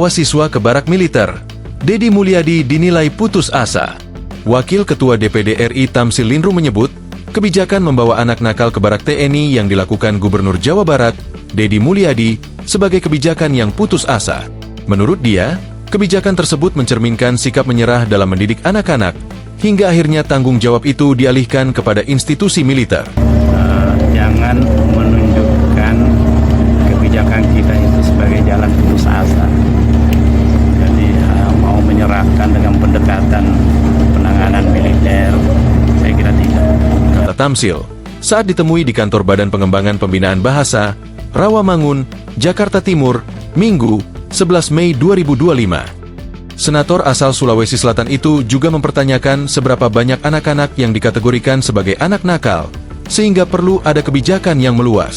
membawa siswa ke barak militer. Deddy Mulyadi dinilai putus asa. Wakil Ketua DPD RI Tamsil Linru menyebut, kebijakan membawa anak nakal ke barak TNI yang dilakukan Gubernur Jawa Barat, Deddy Mulyadi, sebagai kebijakan yang putus asa. Menurut dia, kebijakan tersebut mencerminkan sikap menyerah dalam mendidik anak-anak, hingga akhirnya tanggung jawab itu dialihkan kepada institusi militer. Jangan menunjukkan kebijakan kita itu sebagai jalan putus asa. Jadi mau menyerahkan dengan pendekatan penanganan militer, saya kira tidak. Kata Tamsil, saat ditemui di kantor Badan Pengembangan Pembinaan Bahasa, Rawamangun, Jakarta Timur, Minggu, 11 Mei 2025. Senator asal Sulawesi Selatan itu juga mempertanyakan seberapa banyak anak-anak yang dikategorikan sebagai anak nakal, sehingga perlu ada kebijakan yang meluas.